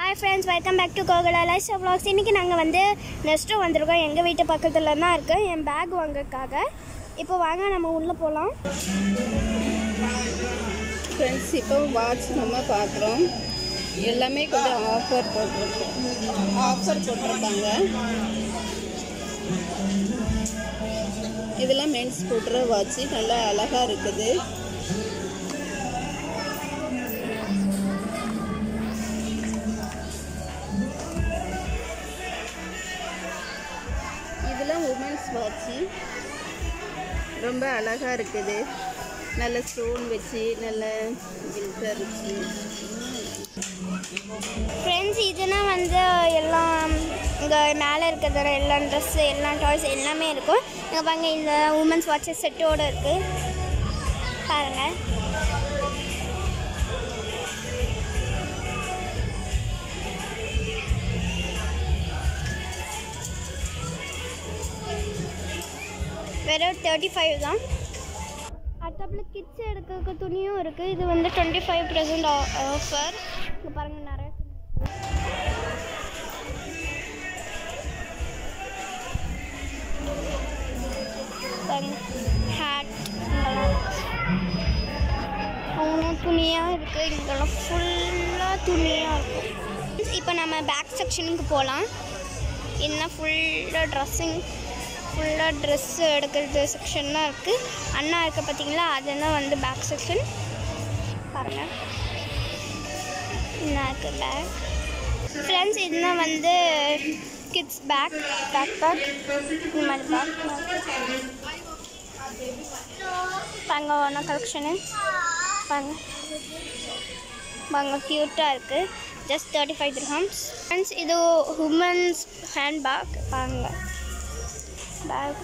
Hi friends, welcome back to Gogala Life Vlogs. இன்னைக்கு நாங்க வந்து நெஸ்டோ வந்திருக்கோம். எங்க வீட்டு பக்கத்துல தான் இருக்கு. என் பேக் வாங்கறதுக்காக. இப்போ வாங்க நம்ம உள்ள போலாம். फ्रेंड्स இப்போ வாட்ச் நம்ம பார்க்குறோம். எல்லாமே கொஞ்சம் ஆஃபர் போட்டிருக்காங்க. இதெல்லாம் மென்ஸ் போடுற வாட்ச் நல்லா அழகா இருக்குது. இதெல்லாம் உமன்ஸ் வாட்ச் ரொம்ப அழகா இருக்குது. நல்ல ஸ்டோன் வச்சு நல்ல கில்டர் வச்சு. ஃப்ரெண்ட்ஸ் இதெல்லாம் வந்து எல்லாம் இங்கே மேலே இருக்கிற எல்லா ட்ரெஸ்ஸு எல்லா டாய்ஸ் எல்லாமே இருக்கும். இங்கே பாருங்க இந்த உமன்ஸ் வாட்சஸ் செட்டோடு இருக்குது பாருங்கள். வெறும் 35 தான். அடுத்தப்பில் கிட்ஸ் எடுக்க துணியும் இருக்குது. இது வந்து 25% ஆஃபர். இங்கே பாருங்கள் நிறைய ஹேட் அவனும் துணியாக இருக்குது. இங்கெல்லாம் ஃபுல்லாக துணியாக இருக்கும். இப்போ நம்ம பேக் செக்ஷனுக்கு போகலாம். என்ன ஃபுல்லாக ஃபுல்லாக ட்ரெஸ்ஸு எடுக்கிறது செக்ஷன் தான் இருக்குது. அண்ணா இருக்க பார்த்தீங்களா, அதுதான் வந்து பேக் செக்ஷன் பாருங்கள். என்ன இருக்குது பேக். ஃப்ரெண்ட்ஸ் இதுதான் வந்து கிட்ஸ் பேக் இந்த மாதிரி பேக் பாருங்க. ஒன்றா கலெக்ஷனு பாருங்க க்யூட்டாக இருக்குது. Just 35 dirhams. ஃப்ரெண்ட்ஸ் இது உமன்ஸ் ஹேண்ட் பேக் பாருங்க. பேக்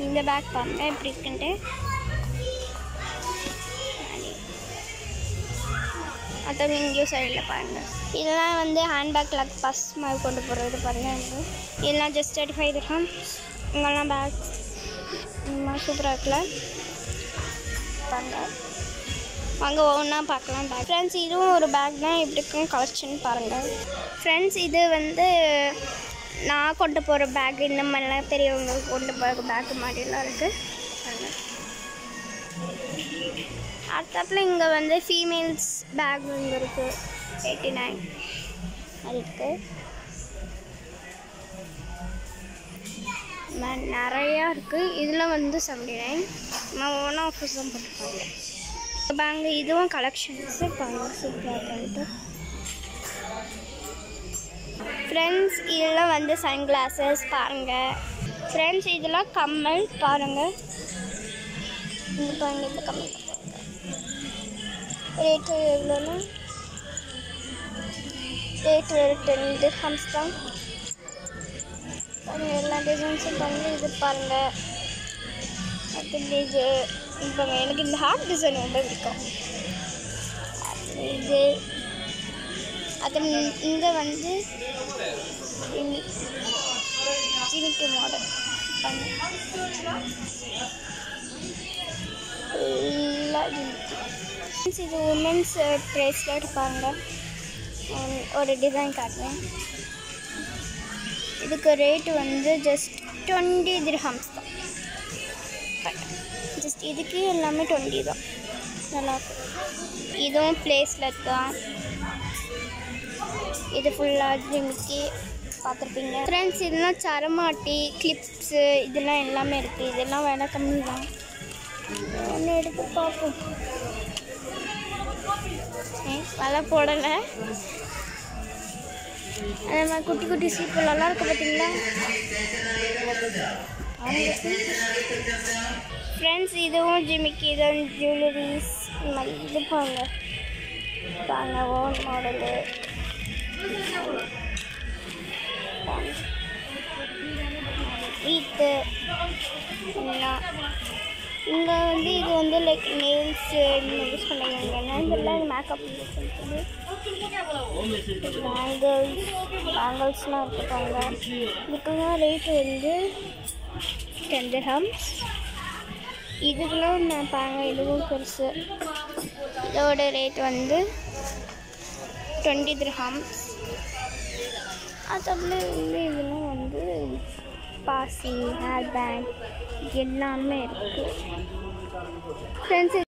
இந்த பேக் பாருங்க எப்படி இருக்குன்ட்டு. அப்புறம் இங்கேயும் சைடில் பாருங்கள். இதெல்லாம் வந்து ஹேண்ட்பேக் லக் பஸ் மாதிரி கொண்டு போகிறது பாருங்கள். இதெல்லாம் ஜஸ்ட் 35 dirhams. இங்கெல்லாம் பேக் சூப்பராக இருக்குல்ல பாருங்கள். அங்கே ஒவ்வொன்றா பார்க்கலாம் பேக். ஃப்ரெண்ட்ஸ் இதுவும் ஒரு பேக் தான். எப்படி இருக்கும் கலெக்ஷன் பாருங்கள். ஃப்ரெண்ட்ஸ் இது வந்து நான் கொண்டு போகிற பேக். இந்த மாதிரிலாம் பெரியவங்க கொண்டு போகிற பேக்கு மாதிரிலாம் இருக்குது பாருங்கள். அடுத்தாப்பில் இங்கே வந்து ஃபீமேல்ஸ் பேக் இங்கே இருக்குது. 89 அது இருக்குது. நிறையா இருக்குது. இதில் வந்து 79 நான் ஒன் ஆஃபர்ஸ் தான் போட்டுருப்பாங்க. பேங்கு இதுவும் கலெக்ஷன்ஸு பாருங்கள் சூப்பராக இருக்குது. ஃப்ரெண்ட்ஸ் இதெல்லாம் வந்து சன் கிளாஸஸ் பாருங்கள். ஃப்ரெண்ட்ஸ் இதெல்லாம் கம்மல் பாருங்கள். இங்கே பாருங்கள் இந்த கம்மல் ரேட்டு எவ்வளோன்னா ரேட்டு 10 dirhams தான். பாருங்கள் எல்லா டிசைன்ஸும் பாருங்கள். இது பாருங்கள் அடுத்து இது பாருங்கள். எனக்கு இந்த ஹார்ட் டிசைன் ரொம்ப பிடிக்கும். இது அது இங்கே வந்து ஜிமிக்கி மாடல் ஃபுல்லாக ஜிமிக்கி. இது உமன்ஸ் ப்ரேஸ்லெட் பாருங்கள். ஒரு டிசைன் காட்டுவேன். இதுக்கு ரேட்டு வந்து ஜஸ்ட் 20 dirhams தான். ஜஸ்ட் இதுக்கு எல்லாமே 20 தான். நல்லாயிருக்கும். இதுவும் ப்ளேஸ்லெட் தான். இது ஃபுல்லாக ஜிமிக்கி பார்த்துருப்பீங்க. ஃப்ரெண்ட்ஸ் இதெல்லாம் சரமாட்டி கிளிப்ஸு இதெல்லாம் எல்லாமே இருக்குது. இதெல்லாம் வேலை கம்மி தான். ஒன்று எடுத்து பார்ப்போம். விலை போடலை. அதே மாதிரி குட்டி குட்டி சீப்பு நல்லா இருக்குது பார்த்தீங்களா. ஃப்ரெண்ட்ஸ் இதுவும் ஜிமிக்கி இதுவும் ஜுவல்லரிஸ் இந்த மாதிரி இது பாருங்க ஓன் மாடலு. ஈத்து இங்கே வந்து இது வந்து லைக் நெயில்ஸு யூஸ் பண்ணுவாங்க. இதெல்லாம் மேக்கப் யூஸ் பண்ணுறது. பேங்கிள்ஸ்லாம் இருக்குப்பாங்க. இதுக்கெல்லாம் ரேட்டு வந்து 10 dirhams. இதுக்கெல்லாம் நான் பாருங்க இதுவும் பெருசு. இதோட ரேட் வந்து 20 dirhams. அதில் இதெல்லாம் வந்து பாசி, ஹேர் பேண்ட் எல்லாமே இருக்குது ஃப்ரெண்ட்ஸ்.